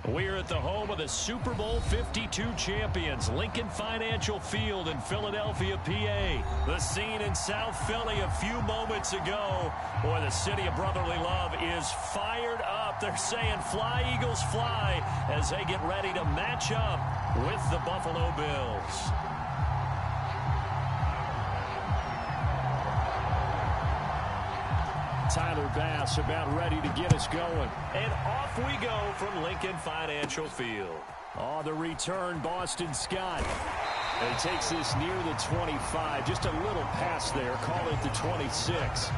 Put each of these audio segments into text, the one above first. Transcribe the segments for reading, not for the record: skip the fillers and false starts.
We're at the home of the Super Bowl 52 champions, Lincoln Financial Field in Philadelphia, PA. The scene in South Philly a few moments ago. Boy, the city of brotherly love is fired up. They're saying, "Fly, Eagles, fly," as they get ready to match up with the Buffalo Bills. Tyler Bass about ready to get us going. And off we go from Lincoln Financial Field. On the return, Boston Scott. And he takes this near the 25. Just a little pass there. Call it the 26.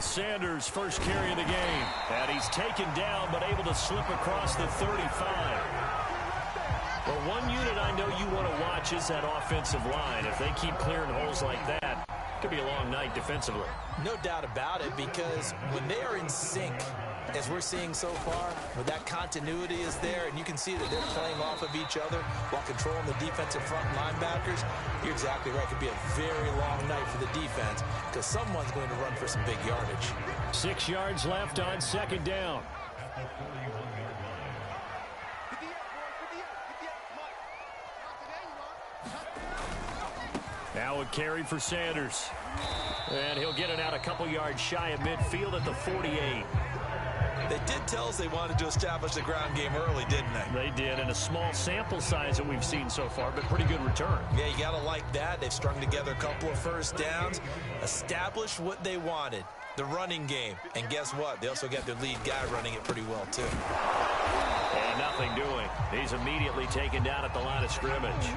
Sanders first carry of the game, and he's taken down but able to slip across the 35. Well, one unit I know you want to watch is that offensive line. If they keep clearing holes like that, it could be a long night defensively. No doubt about it, because when they are in sync, as we're seeing so far, where that continuity is there, and you can see that they're playing off of each other while controlling the defensive front linebackers, you're exactly right. It could be a very long night for the defense because someone's going to run for some big yardage. 6 yards left on second down. Now a carry for Sanders. And he'll get it out a couple yards shy of midfield at the 48. They did tell us they wanted to establish the ground game early, didn't they? They did, and a small sample size that we've seen so far, but pretty good return. Yeah, you got to like that. They've strung together a couple of first downs, established what they wanted, the running game. And guess what? They also got their lead guy running it pretty well, too. And nothing doing. He's immediately taken down at the line of scrimmage.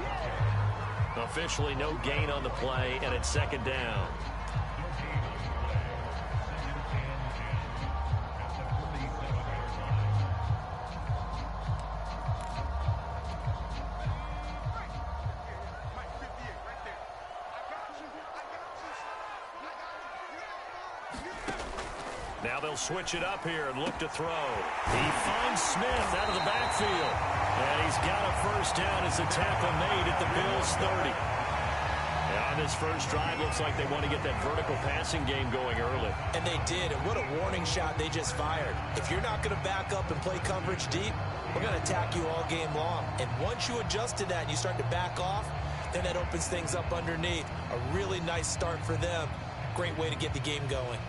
Officially no gain on the play, and it's second down. Now they'll switch it up here and look to throw. He finds Smith out of the backfield. And he's got a first down as the tackle made at the Bills' 30. And on this first drive, looks like they want to get that vertical passing game going early. And they did, and what a warning shot they just fired. If you're not going to back up and play coverage deep, we're going to attack you all game long. And once you adjust to that and you start to back off, then that opens things up underneath. A really nice start for them. Great way to get the game going.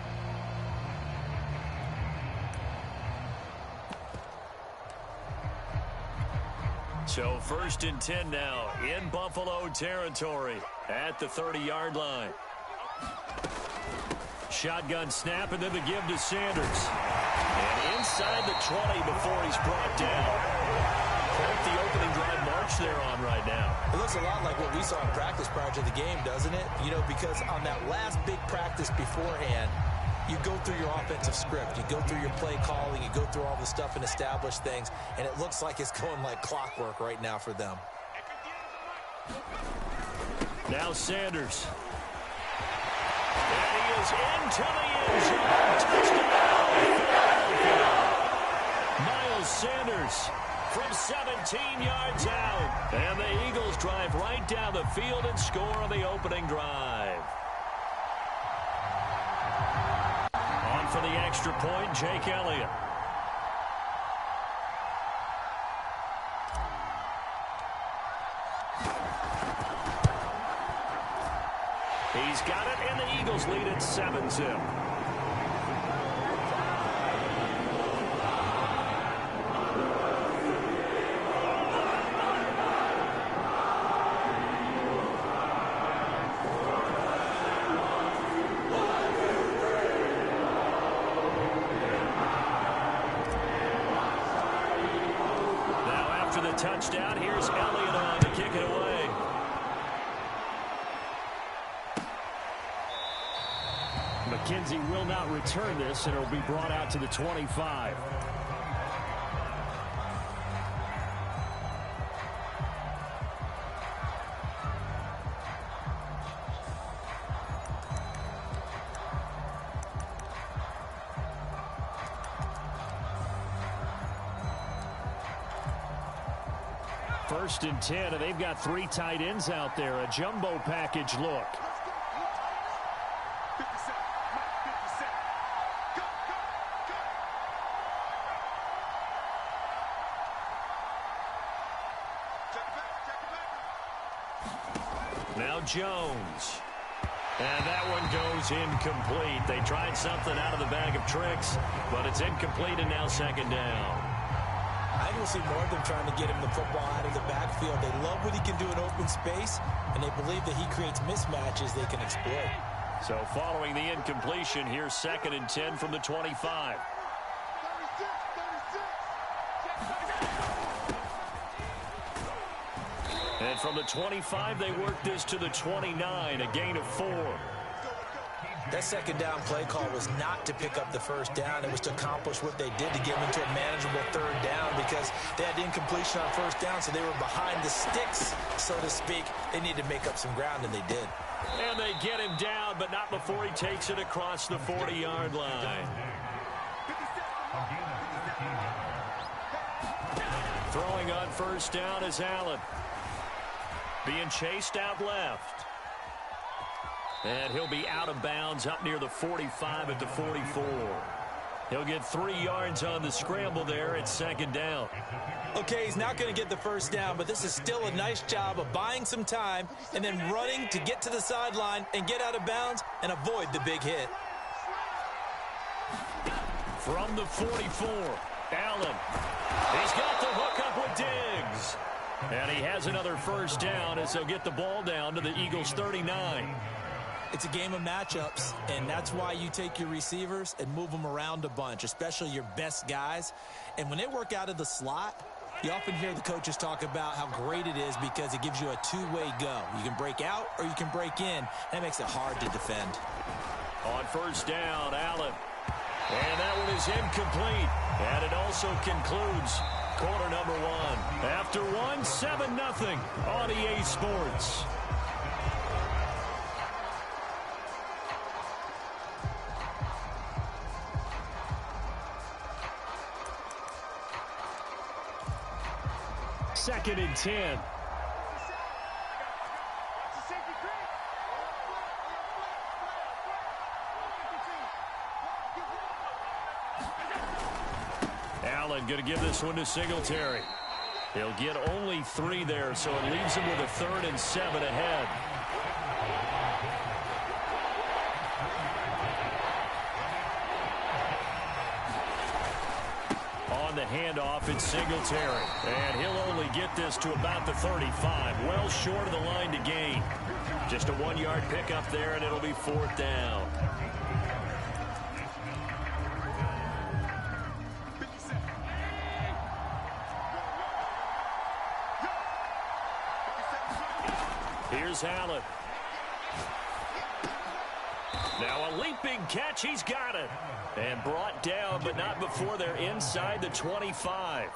So first and 10 now in Buffalo territory at the 30-yard line. Shotgun snap and then the give to Sanders. And inside the 20 before he's brought down. Quite the opening drive march they're on right now. It looks a lot like what we saw in practice prior to the game, doesn't it? You know, because on that last big practice beforehand, you go through your offensive script. You go through your play calling. You go through all the stuff and establish things. And it looks like it's going like clockwork right now for them. Now Sanders. And he is into the end zone. Touchdown, Philadelphia. Miles Sanders from 17 yards out. And the Eagles drive right down the field and score on the opening drive. For the extra point, Jake Elliott. He's got it, and the Eagles lead at 7-0. Touchdown. Here's Elliott on to kick it away. McKenzie will not return this, and it will be brought out to the 25. First and 10, and they've got 3 tight ends out there. A jumbo package look. Now Jones. And that one goes incomplete. They tried something out of the bag of tricks, but it's incomplete and now second down. I think we'll see more of them trying to get him the football out of the backfield. They love what he can do in open space, and they believe that he creates mismatches they can exploit. So following the incompletion, here's second and 10 from the 25. And from the 25, they work this to the 29, a gain of 4. That second down play call was not to pick up the first down. It was to accomplish what they did to get them into a manageable third down because they had incompletion on first down, so they were behind the sticks, so to speak. They needed to make up some ground, and they did. And they get him down, but not before he takes it across the 40-yard line. Throwing on first down is Allen. Being chased out left. And he'll be out of bounds up near the 45 at the 44. He'll get 3 yards on the scramble there at second down. Okay, he's not going to get the first down, but this is still a nice job of buying some time and then running to get to the sideline and get out of bounds and avoid the big hit. From the 44, Allen. He's got the hook up with Diggs. And he has another first down as they'll get the ball down to the Eagles' 39. It's a game of matchups, and that's why you take your receivers and move them around a bunch, especially your best guys. And when they work out of the slot, you often hear the coaches talk about how great it is because it gives you a two-way go. You can break out or you can break in. That makes it hard to defend. On first down, Allen. And that one is incomplete. And it also concludes quarter number 1. After 1, 7-0 on EA Sports. Second and 10. Allen going to give this one to Singletary. He'll get only 3 there, so it leaves him with a 3rd and 7 ahead. On the handoff, it's Singletary. And he'll only get this to about the 35. Well short of the line to gain. Just a 1-yard pickup there, and it'll be 4th down. Here's Allen. Now a leaping catch. He's got it. And brought down, but not before they're inside the 25.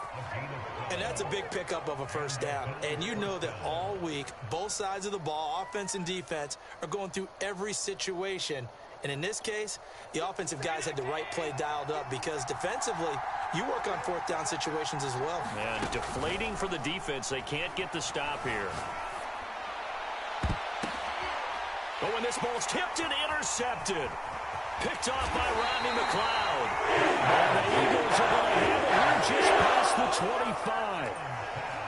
And that's a big pickup of a first down. And you know that all week, both sides of the ball, offense and defense, are going through every situation. And in this case, the offensive guys had the right play dialed up because defensively, you work on 4th down situations as well. And deflating for the defense. They can't get the stop here. Oh, and this ball's tipped and intercepted. Picked off by Rodney McLeod. And the Eagles are going to have it here just past the 25.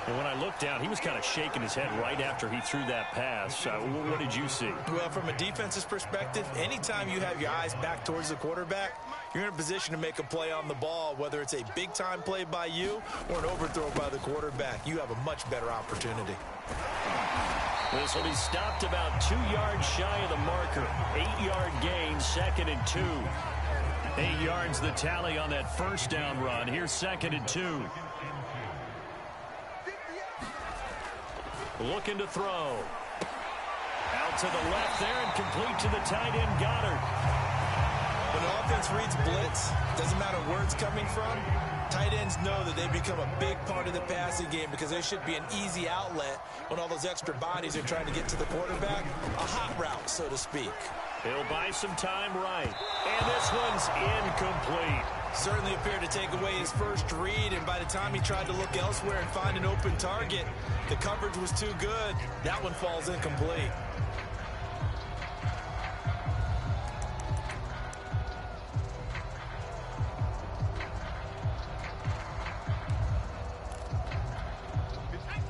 And when I looked down, he was kind of shaking his head right after he threw that pass. What did you see? Well, from a defense's perspective, anytime you have your eyes back towards the quarterback, you're in a position to make a play on the ball, whether it's a big-time play by you or an overthrow by the quarterback. You have a much better opportunity. This will be stopped about 2 yards shy of the marker. 8-yard gain, 2nd and 2. 8 yards the tally on that first down run. Here's 2nd and 2. Looking to throw. Out to the left there and complete to the tight end Goddard. When the offense reads blitz, doesn't matter where it's coming from, tight ends know that they become a big part of the passing game because there should be an easy outlet when all those extra bodies are trying to get to the quarterback. A hot route, so to speak. He'll buy some time right. And this one's incomplete. Certainly appeared to take away his first read, and by the time he tried to look elsewhere and find an open target, the coverage was too good. That one falls incomplete.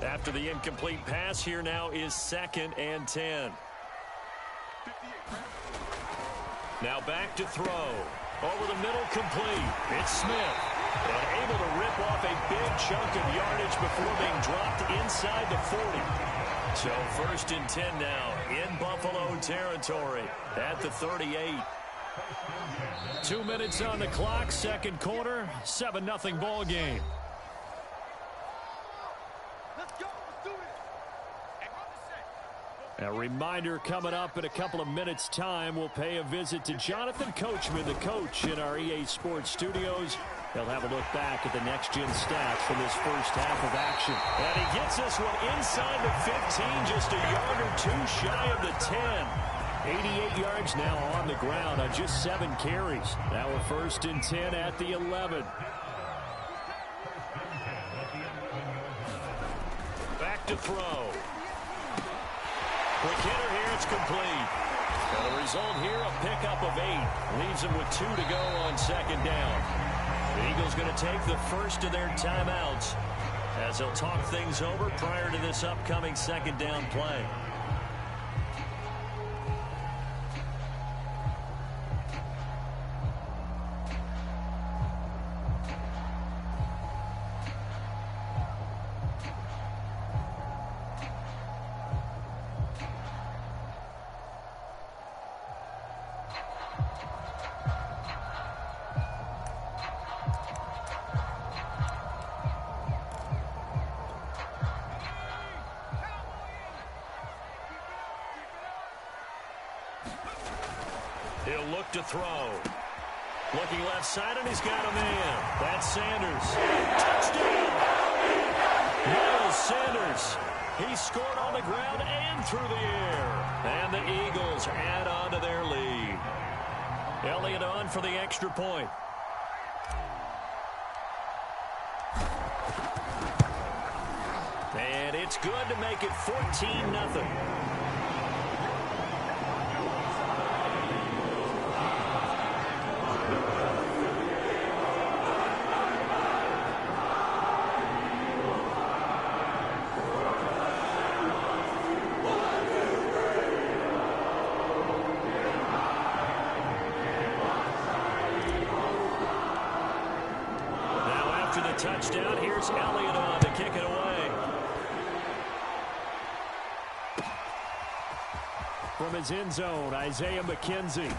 After the incomplete pass, here now is 2nd and 10. Now back to throw. Over the middle, complete. It's Smith. And able to rip off a big chunk of yardage before being dropped inside the 40. So 1st and 10 now in Buffalo territory at the 38. 2 minutes on the clock, 2nd quarter, 7-0 ball game. A reminder coming up in a couple of minutes' time. We'll pay a visit to Jonathan Coachman, the coach in our EA Sports studios. He'll have a look back at the next-gen stats from this first half of action. And he gets this one inside the 15, just a yard or two shy of the 10. 88 yards now on the ground on just 7 carries. Now a 1st and 10 at the 11. Back to throw. Quick hitter here, it's complete. And the result here, a pickup of 8. Leaves them with 2 to go on 2nd down. The Eagles going to take the first of their timeouts as they'll talk things over prior to this upcoming 2nd down play. He'll look to throw. Looking left side, and he's got a man. That's Sanders. Touchdown! Miles Sanders. He scored on the ground and through the air. And the Eagles add on to their lead. Elliott on for the extra point. And it's good to make it 14-0. Touchdown. Here's Elliott on to kick it away. From his end zone, Isaiah McKenzie.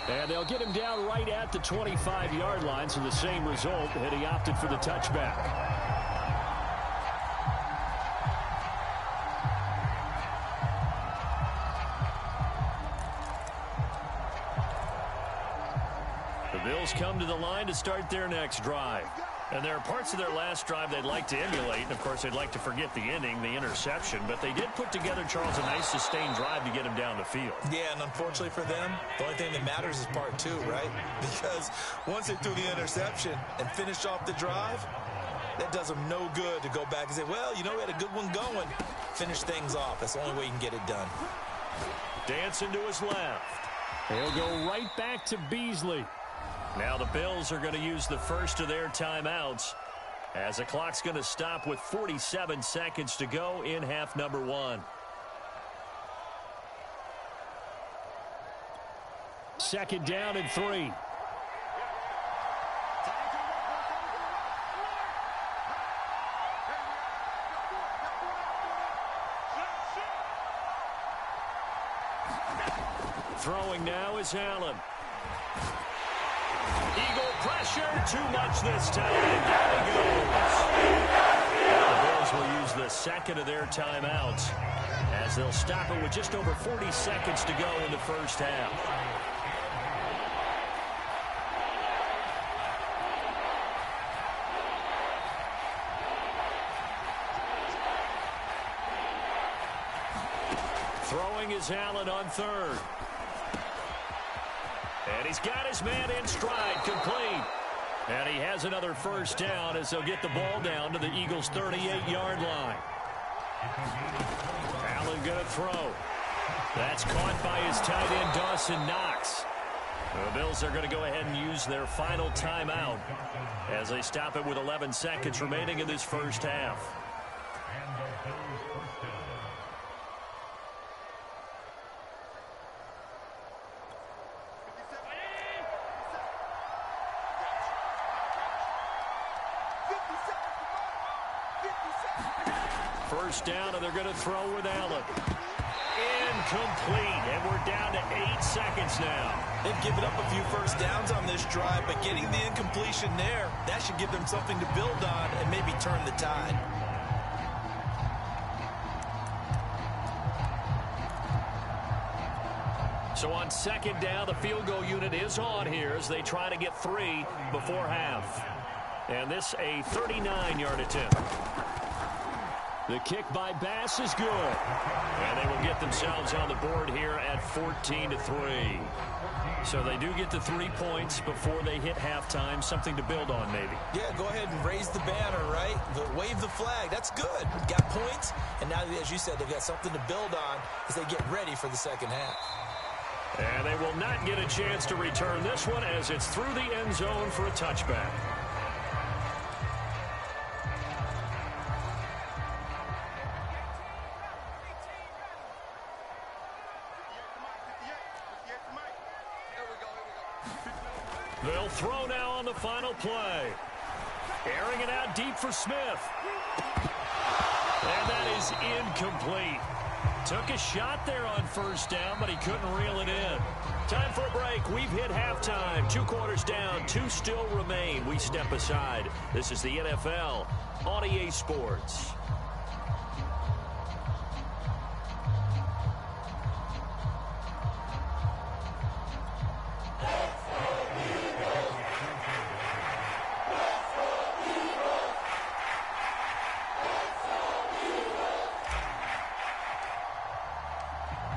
And they'll get him down right at the 25-yard line, so the same result, and he opted for the touchback. The Bills come to the line to start their next drive. And there are parts of their last drive they'd like to emulate. And, of course, they'd like to forget the ending, the interception. But they did put together, Charles, a nice sustained drive to get him down the field. Yeah, and unfortunately for them, the only thing that matters is part 2, right? Because once they threw the interception and finished off the drive, that does them no good to go back and say, well, you know, we had a good one going. Finish things off. That's the only way you can get it done. Dancing to his left. He'll go right back to Beasley. Now the Bills are going to use the first of their timeouts as the clock's going to stop with 47 seconds to go in half number 1. Second down and 3. Throwing now is Allen. Eagle pressure, too much this time. Down he goes. The Bills will use the second of their timeouts as they'll stop it with just over 40 seconds to go in the first half. Throwing is Allen on third. And he's got his man in stride, complete. And he has another first down as they'll get the ball down to the Eagles' 38-yard line. Allen going to throw. That's caught by his tight end, Dawson Knox. The Bills are going to go ahead and use their final timeout as they stop it with 11 seconds remaining in this first half. First down, and they're going to throw with Allen. Incomplete, and we're down to 8 seconds now. They've given up a few first downs on this drive, but getting the incompletion there, that should give them something to build on and maybe turn the tide. So on second down, the field goal unit is on here as they try to get 3 before half. And this a 39-yard attempt. The kick by Bass is good. And they will get themselves on the board here at 14-3. So they do get the 3 points before they hit halftime. Something to build on, maybe. Yeah, go ahead and raise the banner, right? Wave the flag. That's good. Got points. And now, as you said, they've got something to build on as they get ready for the second half. And they will not get a chance to return this one as it's through the end zone for a touchback. They'll throw now on the final play. Airing it out deep for Smith. And that is incomplete. Took a shot there on first down, but he couldn't reel it in. Time for a break. We've hit halftime. 2 quarters down. 2 still remain. We step aside. This is the NFL on EA Sports.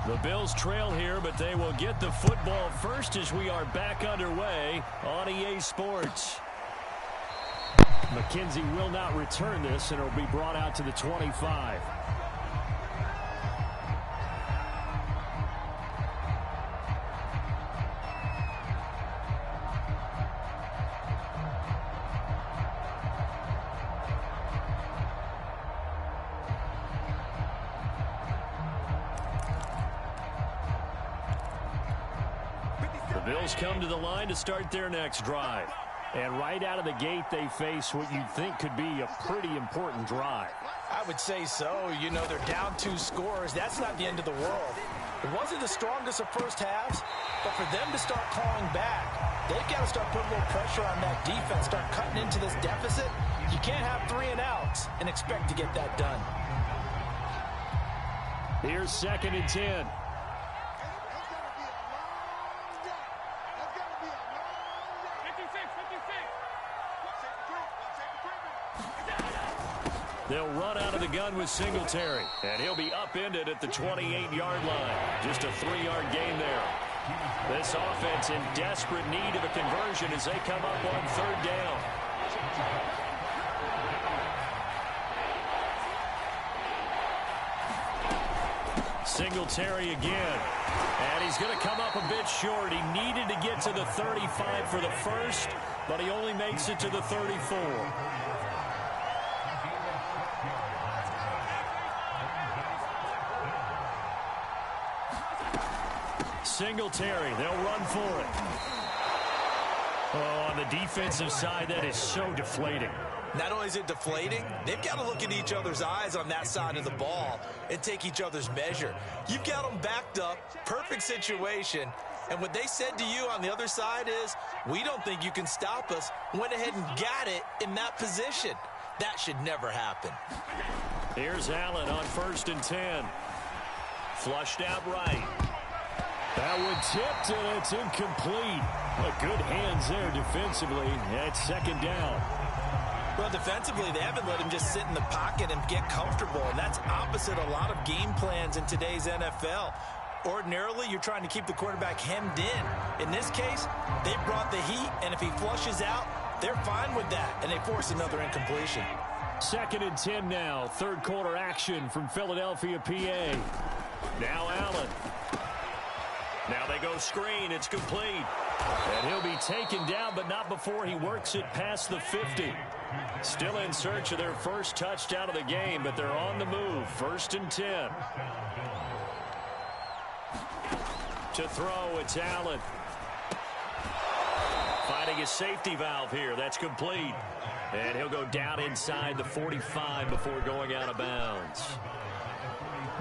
The Bills trail here, but they will get the football first as we are back underway on EA Sports. McKenzie will not return this, and it will be brought out to the 25. Bills come to the line to start their next drive. And right out of the gate, they face what you'd think could be a pretty important drive. I would say so. You know, they're down 2 scores. That's not the end of the world. It wasn't the strongest of first halves, but for them to start clawing back, they've got to start putting a little pressure on that defense, start cutting into this deficit. You can't have 3 and outs and expect to get that done. Here's 2nd and 10. They'll run out of the gun with Singletary, and he'll be upended at the 28-yard line. Just a 3-yard gain there. This offense in desperate need of a conversion as they come up on 3rd down. Singletary again. And he's going to come up a bit short. He needed to get to the 35 for the first, but he only makes it to the 34. Singletary, they'll run for it. Oh, on the defensive side, that is so deflating. Not only is it deflating, they've got to look at each other's eyes on that side of the ball and take each other's measure. You've got them backed up, perfect situation, and what they said to you on the other side is, we don't think you can stop us. Went ahead and got it in that position. That should never happen. Here's Allen on 1st and 10. Flushed out right. That one tipped, and it's incomplete. But good hands there defensively at 2nd down. Well, defensively, they haven't let him just sit in the pocket and get comfortable, and that's opposite a lot of game plans in today's NFL. Ordinarily, you're trying to keep the quarterback hemmed in. In this case, they brought the heat, and if he flushes out, They're fine with that, and they force another incompletion. 2nd and 10 now. Third quarter action from Philadelphia, PA. Now Allen. Now they go screen. It's complete. And he'll be taken down, but not before he works it past the 50. Still in search of their first touchdown of the game, but they're on the move. 1st and 10. To throw, it's Allen. Finding his safety valve here. That's complete. And he'll go down inside the 45 before going out of bounds.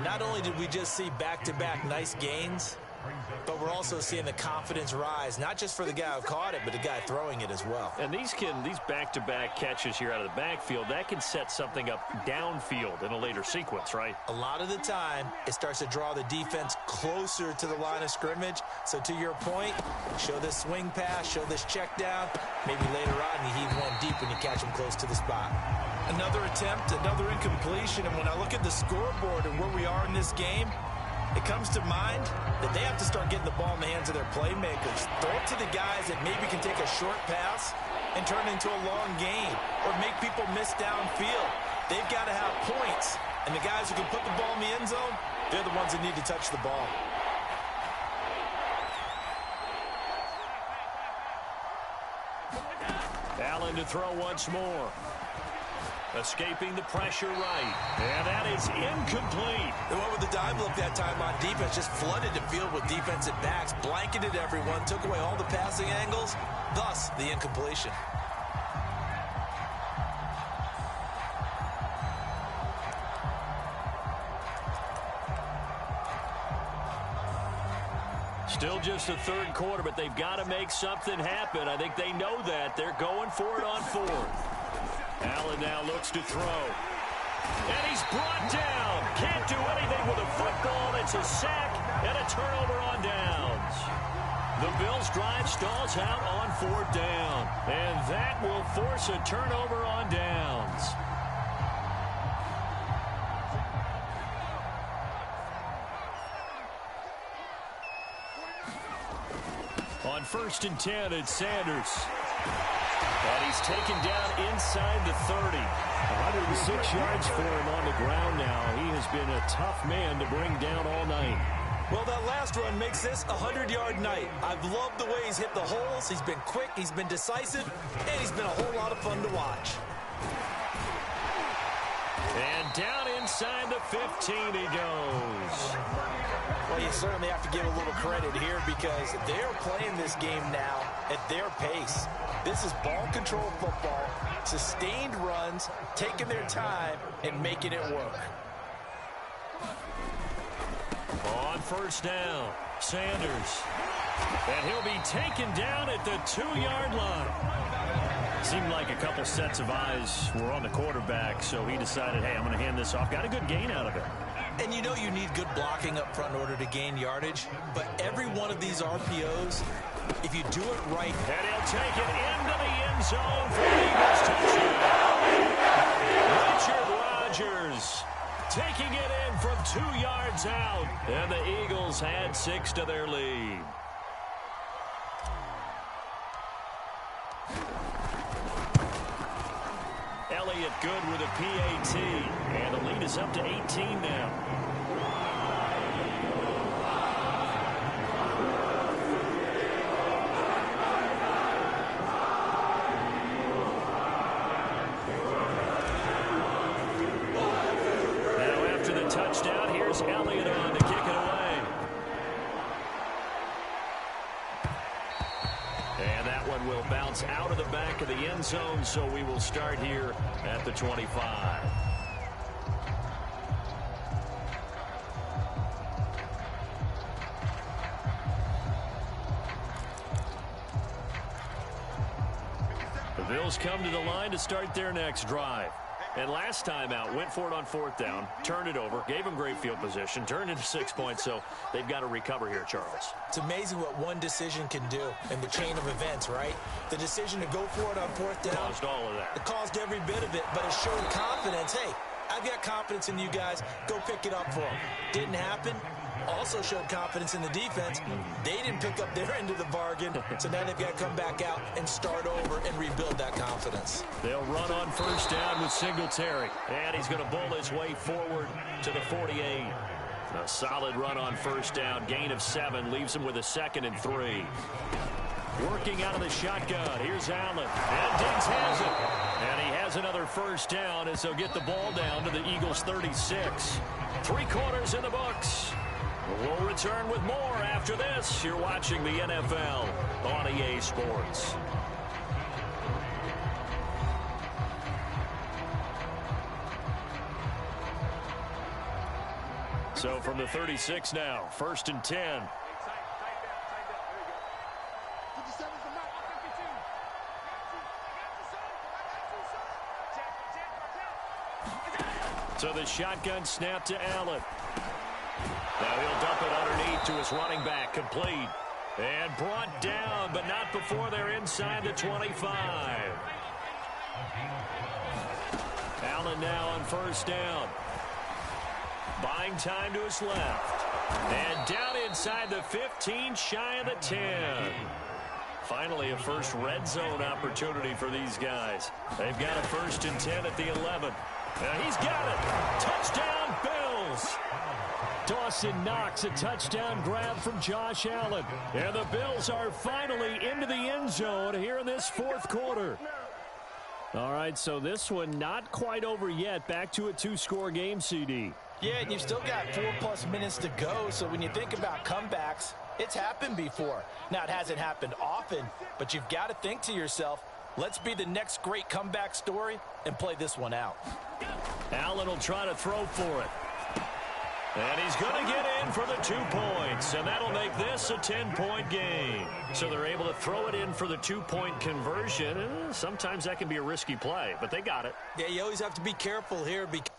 Not only did we just see back-to-back nice gains, but we're also seeing the confidence rise, not just for the guy who caught it, but the guy throwing it as well. And these back-to-back catches here out of the backfield, that can set something up downfield in a later sequence, right? A lot of the time, it starts to draw the defense closer to the line of scrimmage. So to your point, show this swing pass, show this check down. Maybe later on you heave one deep when you catch him close to the spot. Another attempt, another incompletion. And when I look at the scoreboard and where we are in this game, it comes to mind that they have to start getting the ball in the hands of their playmakers. Throw it to the guys that maybe can take a short pass and turn it into a long gain or make people miss downfield. They've got to have points. And the guys who can put the ball in the end zone, they're the ones that need to touch the ball. Allen to throw once more. Escaping the pressure right. And that is incomplete. They went with the dive look that time on defense. Just flooded the field with defensive backs. Blanketed everyone. Took away all the passing angles. Thus, the incompletion. Still just the third quarter, but they've got to make something happen. I think they know that. They're going for it on 4th. Allen now looks to throw. And he's brought down. Can't do anything with a football. It's a sack and a turnover on downs. The Bills' drive stalls out on 4th down. And that will force a turnover on downs. On 1st and 10, it's Sanders. And he's taken down inside the 30. 106 yards for him on the ground now. He has been a tough man to bring down all night. Well, that last run makes this a 100-yard night. I've loved the way he's hit the holes. He's been quick, he's been decisive, and he's been a whole lot of fun to watch. And down inside the 15 he goes. Well, you certainly have to give a little credit here because they're playing this game now at their pace. This is ball control football, sustained runs, taking their time, and making it work. On 1st down, Sanders. And he'll be taken down at the 2-yard line. Seemed like a couple sets of eyes were on the quarterback, so he decided, hey, I'm going to hand this off. Got a good gain out of it. And you know you need good blocking up front in order to gain yardage, but every one of these RPOs, if you do it right. And he'll take it into the end zone for the Eagles touchdown. Richard Rodgers taking it in from 2 yards out. And the Eagles had 6 to their lead. Elliott good with a PAT. And the lead is up to 18 now. Now after the touchdown, here's Elliott on to kick it away. And that one will bounce out of the back of the end zone, so we will start here at the 25. The Bills come to the line to start their next drive. And last time out, went for it on 4th down, turned it over, gave them great field position, turned into 6 points, so they've got to recover here, Charles. It's amazing what one decision can do in the chain of events, right? The decision to go for it on 4th down. Caused all of that. It caused every bit of it, but it showed confidence. Hey, I've got confidence in you guys. Go pick it up for them. Didn't happen. also showed confidence in the defense. They didn't pick up their end of the bargain, so now they've got to come back out and start over and rebuild that confidence. They'll run on first down with Singletary, and he's going to bull his way forward to the 48. A solid run on first down, gain of 7, leaves him with a 2nd and 3. Working out of the shotgun. Here's Allen. And Diggs has it. And he has another first down as they'll get the ball down to the Eagles' 36. 3 quarters in the books. We'll return with more after this. You're watching the NFL on EA Sports. So from the 36 now, 1st and 10. So the shotgun snap to Allen. Now he'll dump it underneath to his running back, complete. And brought down, but not before they're inside the 25. Allen now on first down. Buying time to his left. And down inside the 15, shy of the 10. Finally, a first red zone opportunity for these guys. They've got a 1st and 10 at the 11. He's got it. Touchdown, Bills. Dawson Knox, a touchdown grab from Josh Allen. And the Bills are finally into the end zone here in this 4th quarter. All right, so this one not quite over yet. Back to a 2-score game, CD. Yeah, and you've still got 4+ minutes to go, so when you think about comebacks, it's happened before. Now, it hasn't happened often, but you've got to think to yourself, let's be the next great comeback story and play this one out. Allen will try to throw for it. And he's going to get in for the 2 points, and that'll make this a 10-point game. So they're able to throw it in for the 2-point conversion. Sometimes that can be a risky play, but they got it. Yeah, you always have to be careful here because